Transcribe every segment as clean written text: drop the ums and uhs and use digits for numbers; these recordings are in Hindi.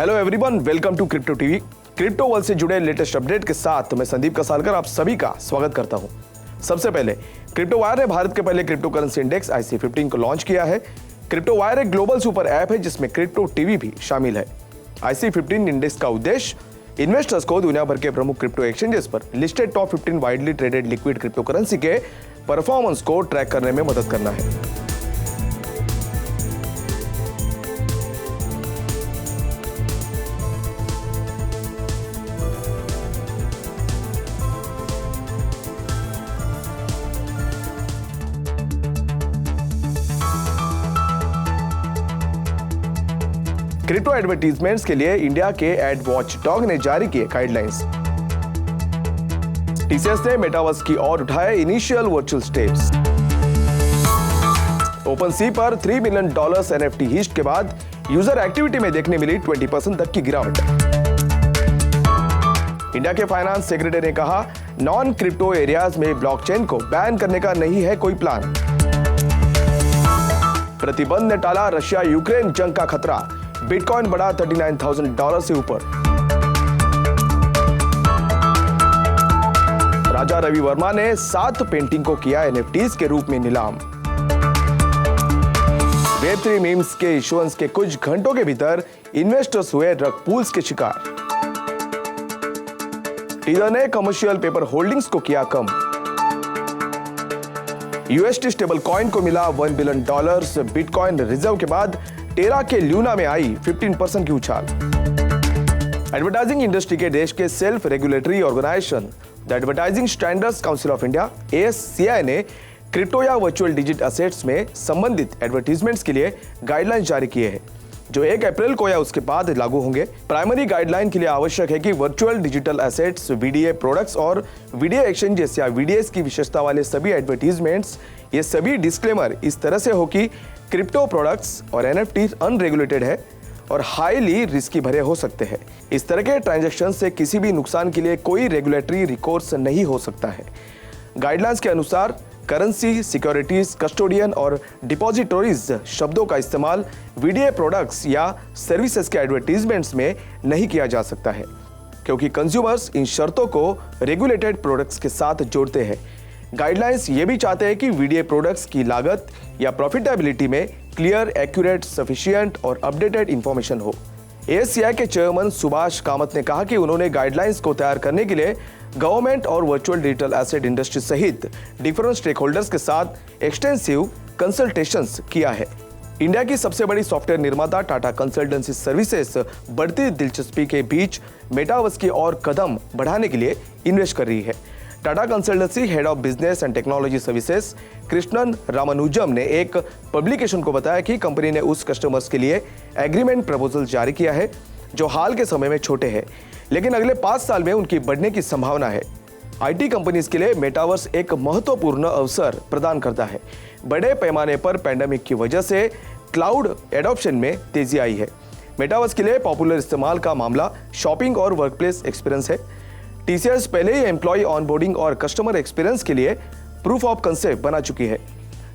Hello everyone, welcome to crypto TV. Crypto world से जुड़े लेटेस्ट अपडेट के साथ मैं संदीप कसालकर आप सभी का स्वागत करता हूं। सबसे पहले क्रिप्टो वायर ने भारत के पहले क्रिप्टो करेंसी इंडेक्स IC15 को लॉन्च किया है। क्रिप्टो वायर एक ग्लोबल सुपर ऐप है जिसमें क्रिप्टो टीवी भी शामिल है। IC15 इंडेक्स का उद्देश्य इन्वेस्टर्स को दुनिया भर के प्रमुख क्रिप्टो एक्सचेंजेस पर listed top 15 widely traded liquid crypto currency के परफॉर्मेंस को ट्रैक करने में मदद करना है। क्रिप्टो एडवर्टीजमेंट्स के लिए इंडिया के एड वॉच डॉग ने जारी किए गाइडलाइंस। टीसीएस ने मेटावर्स की ओर उठाए इनिशियल वर्चुअल स्टेप्स। ओपनसी पर $3 मिलियन NFT हिस्ट के बाद यूजर एक्टिविटी में देखने मिली 20% तक की गिरावट। इंडिया के फाइनेंस सेक्रेटरी ने कहा, नॉन क्रिप्टो एरियाज में ब्लॉकचेन को बैन करने का नहीं है कोई प्लान। प्रतिबंध ने टाला रशिया यूक्रेन जंग का खतरा, बिटकॉइन बढ़ा $39,000 से ऊपर। राजा रवि वर्मा ने 7 पेंटिंग को किया NFTs के रूप में नीलाम। वेब3 मीम्स के इशुएंस के कुछ घंटों के भीतर इन्वेस्टर्स हुए ड्रग पूल्स के शिकार। टीजर ने कमर्शियल पेपर होल्डिंग्स को किया कम। UST स्टेबल कॉइन को मिला $1 बिलियन। बिटकॉइन रिजर्व के बाद टेरा के ल्यूना में आई 15% की उछाल। एडवर्टाइजिंग इंडस्ट्री के देश के self regulatory organisation the advertising standards council of India ASCI ने क्रिप्टो या वर्चुअल डिजिट एसेट्स में संबंधित एडवर्टीजमेंट्स के लिए गाइडलाइंस जारी किए हैं, जो 1 अप्रैल को या उसके बाद लागू होंगे। प्राइमरी गाइडलाइन के लिए आवश्यक है कि virtual digital assets, VDA products और VDA एक्सचेंजेस या VDS की विशेषता वाले सभी एडवर्टीजमेंट्स, ये सभी डिस्क्लेमर इस तरह से हो कि क्रिप्टो प्रोडक्ट्स और NFTs अनरेगुलेटेड है और हाईली रिस्की भरे हो सकते हैं। इस तरह के ट्रांजैक्शन से किसी भी नुकसान के लिए कोई रेगुलेटरी रिकोर्स नहीं हो सकता है। गाइडलाइंस के अनुसार करेंसी, सिक्योरिटीज, कस्टोडियन और डिपॉजिटरीज शब्दों का इस्तेमाल VDA प्रोडक्ट्स या सर्विसेज के एडवर्टीजमेंट्स में नहीं किया जा सकता है, क्योंकि कंज्यूमर्स इन शर्तों को रेगुलेटेड प्रोडक्ट्स के साथ जोड़ते हैं। गाइडलाइंस ये भी चाहते हैं कि VDA प्रोडक्ट्स की लागत या प्रॉफिटेबिलिटी में क्लियर, एक्यूरेट, सफिशिएंट और अपडेटेड इंफॉर्मेशन हो। ASCI के चेयरमैन सुभाष कामत ने कहा कि उन्होंने गाइडलाइंस को तैयार करने के लिए गवर्नमेंट और वर्चुअल डिजिटल एसेट इंडस्ट्री सहित डिफरेंट स्टेक होल्डर्स के साथ एक्सटेंसिव कंसल्टेशंस किया है। इंडिया की सबसे बड़ी सॉफ्टवेयर निर्माता टाटा कंसल्टेंसी सर्विसेज बढ़ती दिलचस्पी के बीच मेटावर्स की ओर कदम बढ़ाने के लिए इन्वेस्ट कर रही है। Tata consultancy head of business and technology services Krishnan Ramanujan ने एक पब्लिकेशन को बताया कि कंपनी ने उस कस्टमर्स के लिए एग्रीमेंट प्रपोजल जारी किया है जो हाल के समय में छोटे हैं, लेकिन अगले 5 साल में उनकी बढ़ने की संभावना है। IT कंपनीज के लिए मेटावर्स एक महत्वपूर्ण अवसर प्रदान करता है। बड़े पैमाने पर पैंडेमिक की वजह से क्लाउड एडॉप्शन में तेजी आई है। मेटावर्स के लिए पॉपुलर इस्तेमाल का मामला शॉपिंग और वर्कप्लेस एक्सपीरियंस है। TCS पहले ही एम्प्लॉय ऑनबोर्डिंग और कस्टमर एक्सपीरियंस के लिए प्रूफ ऑफ कंसेप्ट बना चुकी है,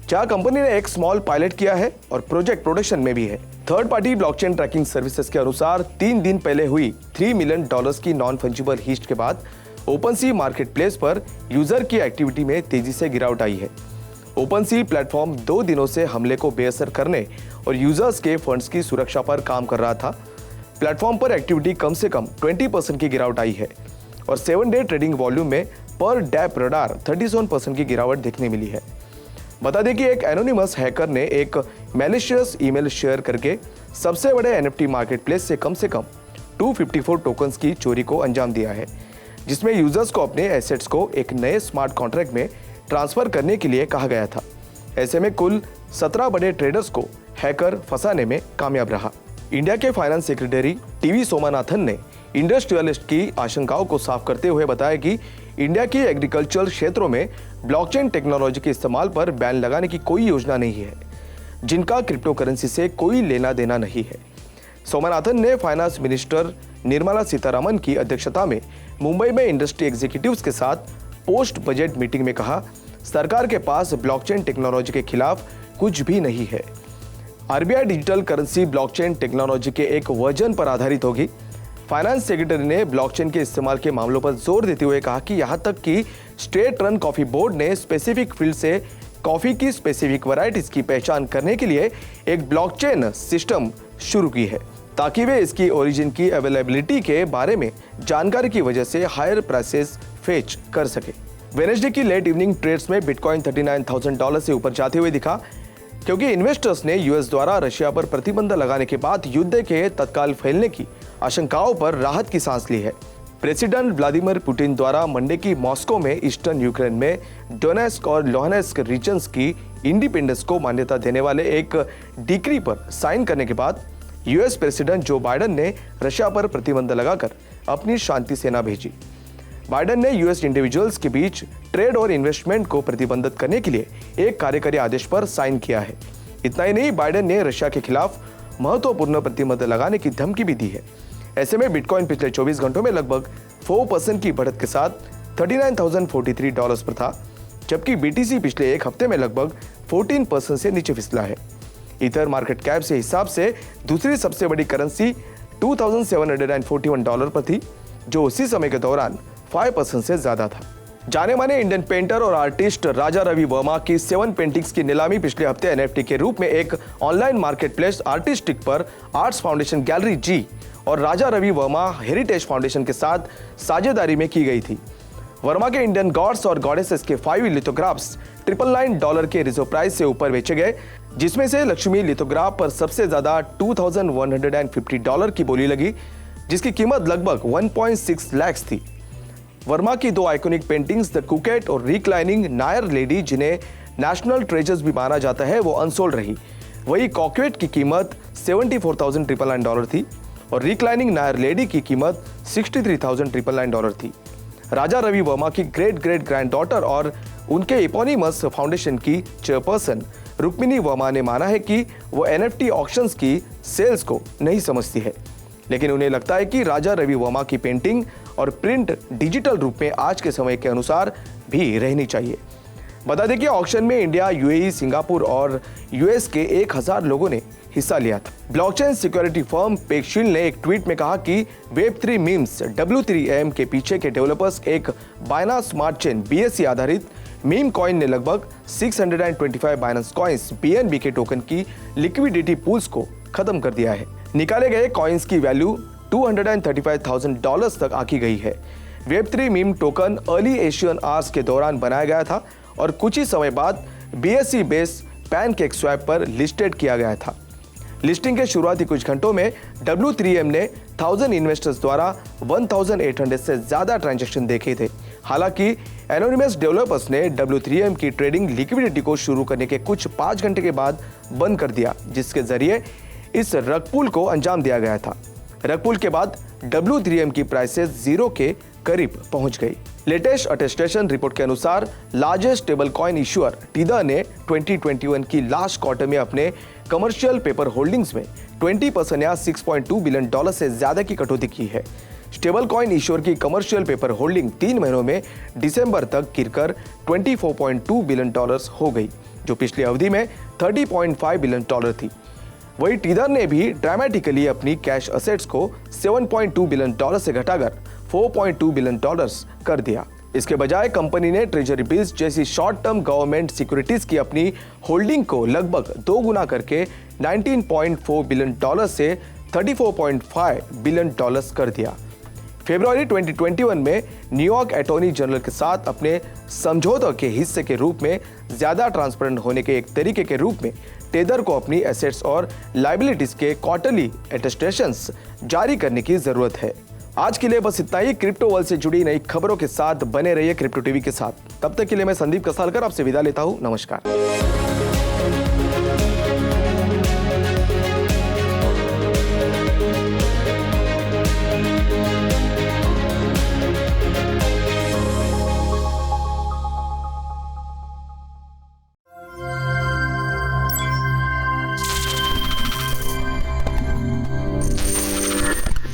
जहां कंपनी ने एक स्मॉल पायलट किया है और प्रोजेक्ट प्रोडक्शन में भी है। Third party blockchain tracking services के अनुसार 3 दिन पहले हुई $3 मिलियन की नॉन फंजिबल हिस्ट के बाद ओपनसी मार्केट प्लेस पर यूजर की एक्टिविटी में तेजी से गिरावट आई है। ओपनसी प्लेटफॉर्म 2 दिनों से हमले को बेअसर करने और यूजर्स के फंड्स की सुरक्षा पर काम कर रहा था। प्लेटफॉर्म पर एक्टिविटी कम से कम 20% की गिरावट आई है और 7-डे ट्रेडिंग वॉल्यूम में पर डैप रडार 37% की गिरावट देखने मिली है। बता दें कि एक एनोनिमस हैकर ने एक मैलिशियस ईमेल शेयर करके सबसे बड़े NFT मार्केट प्लेस से कम 254 टोकन्स की चोरी को अंजाम दिया है, जिसमें यूजर्स को अपने एसेट्स को एक नए स्मार्ट कॉन्ट्रैक्ट में ट्रांसफर करने के लिए कहा गया था। ऐसे में कुल 17 बड़े ट्रेडर्स को हैकर फंसाने में कामयाब रहा। इंडिया के फाइनेंस सेक्रेटरी TV सोमनाथन ने इंडस्ट्रियलिस्ट की आशंकाओं को साफ करते हुए बताया कि इंडिया की एग्रीकल्चरल क्षेत्रों में ब्लॉकचेन टेक्नोलॉजी के इस्तेमाल पर बैन लगाने की कोई योजना नहीं है, जिनका क्रिप्टो करेंसी से कोई लेना देना नहीं है। सोमनाथन ने फाइनेंस मिनिस्टर निर्मला सीतारमण की अध्यक्षता में मुंबई में इंडस्ट्री एग्जीक्यूटिव्स के साथ पोस्ट बजट मीटिंग में कहा, सरकार के पास ब्लॉकचेन टेक्नोलॉजी के खिलाफ कुछ भी नहीं है। RBI digital currency blockchain technology के एक वर्जन पर आधारित होगी। फाइनेंस सेक्रेटरी ने ब्लॉकचेन के इस्तेमाल के मामलों पर जोर देते हुए कहा कि यहां तक कि स्टेट रन कॉफी बोर्ड ने स्पेसिफिक फील्ड से कॉफी की स्पेसिफिक वैरायटीज की पहचान करने के लिए एक ब्लॉकचेन सिस्टम शुरू की है, ताकि वे इसकी ओरिजिन की अवेलेबिलिटी के बारे में जानकारी की वजह से हायर प्राइसेस फेच कर सके। वेडनेसडे की लेट इवनिंग ट्रेड्स में बिटकॉइन $39,000 से ऊपर जाते हुए दिखा, क्योंकि इन्वेस्टर्स ने यूएस द्वारा रशिया पर प्रतिबंध लगाने के बाद युद्ध के तत्काल फैलने की आशंकाओं पर राहत की सांस ली है। प्रेसिडेंट व्लादिमीर पुतिन द्वारा मंडे की मॉस्को में ईस्टर्न यूक्रेन में डोनेस्क और लुहान्स्क रीजन्स की इंडिपेंडेंस को मान्यता देने वाले एक डिक्री पर साइन करने के बाद यूएस प्रेसिडेंट जो बाइडेन ने रशिया पर प्रतिबंध लगाकर अपनी शांति सेना भेजी। बाइडेन ने यूएस इंडिविजुअल्स के बीच ट्रेड और इन्वेस्टमेंट को प्रतिबंधित करने के लिए एक कार्यकारी आदेश पर साइन किया है। इतना ही नहीं, बाइडेन ने रशिया के खिलाफ महत्वपूर्ण प्रतिबंध लगाने की धमकी भी दी है। ऐसे में बिटकॉइन पिछले 24 घंटों में लगभग 4% की बढ़त के साथ $39,043 पर था, जबकि बीटीसी पिछले एक हफ्ते में लगभग 14% से नीचे फिसला है। इथर मार्केट कैप से हिसाब से दूसरी सबसे बड़ी करेंसी $2,741 पर थी, जो उसी समय के दौरान 5% से ज्यादा था। जाने माने इंडियन पेंटर और आर्टिस्ट राजा रवि वर्मा की 7 पेंटिंग्स की नीलामी पिछले हफ्ते एनएफटी के रूप में एक ऑनलाइन मार्केट प्लेस आर्टिस्टिक पर आर्ट्स फाउंडेशन गैलरी जी और राजा रवि वर्मा हेरिटेज फाउंडेशन के साथ साझेदारी में की गई थी। वर्मा के इंडियन गॉड्स और गॉडेसेस के 5 लिथोग्राफ्स $999 के रिजर्व प्राइस से ऊपर बेचे गए, जिसमें से लक्ष्मी लिथोग्राफ पर सबसे ज्यादा $2,150 की बोली लगी, जिसकी कीमत लगभग 1.6 लाख थी। वर्मा की 2 आइकॉनिक पेंटिंग्स द कुकेट और रिक्लाइनिंग नायर लेडी, जिन्हें नेशनल ट्रेजर्स भी माना जाता है, वो अनसोल्ड रही। वही कॉकेट की कीमत $74,999 थी और रिक्लाइनिंग नायर लेडी की कीमत $63,999 थी। राजा रवि वर्मा की ग्रेट ग्रैंड डॉटर और उनके एपोनिमस फाउंडेशन की चेयरपर्सन रुक्मिनी वर्मा ने माना है कि वो एनएफटी ऑक्शंस की सेल्स को नहीं समझती है, लेकिन उन्हें लगता है कि राजा रवि वर्मा की पेंटिंग और प्रिंट डिजिटल रूप में आज के समय के अनुसार भी रहनी चाहिए। बता दें कि ऑक्शन में इंडिया, यूएई, सिंगापुर और यूएस के 1000 लोगों ने हिस्सा लिया था। ब्लॉकचेन सिक्योरिटी फर्म पेक्सशील्ड ने एक ट्वीट में कहा कि वेब3 मीम्स W3M के पीछे के डेवलपर्स एक बाइनांस स्मार्ट चेन BSC आधारित मीम कॉइन ने लगभग 625 बाइनांस कॉइन्स BNB के टोकन की लिक्विडिटी पूल्स को खत्म कर दिया है। निकाले गए कॉइन्स की वैल्यू $235,000 तक आकी गई है। Web3 meme token early Asian hours के दौरान बनाया गया था और कुछ ही समय बाद BSC बेस पैनकेकस्वैप पर लिस्टेड किया गया था। लिस्टिंग के शुरुआती कुछ घंटों में W3M ने 1000 इन्वेस्टर्स द्वारा 1800 से ज्यादा ट्रांजैक्शन देखे थे। हालांकि एनोनिमस डेवलपर्स ने W3M की ट्रेडिंग लिक्विडिटी को शुरू करने के कुछ 5 घंटे के बाद बंद कर दिया, जिसके जरिए इस रग पुल को अंजाम दिया गया था। रग पुल के बाद W3M की प्राइसेस 0 के करीब पहुंच गई। लेटेस्ट अटेस्टेशन रिपोर्ट के अनुसार largest stable coin issuer teether ने 2021 की लास्ट क्वार्टर में अपने कमर्शियल पेपर होल्डिंग्स में 20% या $6.2 बिलियन से ज्यादा की कटौती की है। स्टेबल कॉइन इश्यूअर की कमर्शियल पेपर होल्डिंग 3 महीनों में दिसंबर तक गिरकर $24.2 बिलियन हो गई, जो पिछली अवधि में $30.5 बिलियन थी। वही टीदर ने भी ड्रामेटिकली अपनी कैश असेट्स को $7.2 बिलियन से घटाकर $4.2 बिलियन कर दिया। इसके बजाय कंपनी ने ट्रेजरी बिल्स जैसी शॉर्ट टर्म गवर्नमेंट सिक्योरिटीज की अपनी होल्डिंग को लगभग 2 गुना करके $19.4 बिलियन से $34.5 बिलियन कर दिया। फरवरी 2021 में न्यूयॉर्क अटॉर्नी जनरल के साथ अपने समझौते के हिस्से के रूप में ज्यादा ट्रांसपेरेंट होने के एक तरीके के रूप में टेदर को अपनी एसेट्स और लायबिलिटीज के क्वार्टरली अटेस्टेशंस जारी करने की जरूरत है। आज के लिए बस इतना ही। क्रिप्टो वर्ल्ड से जुड़ी नई खबरों के साथ बने रहिए क्रिप्टो टीवी के साथ। तब तक के लिए मैं संदीप कसालकर आपसे विदा लेता हूं। नमस्कार।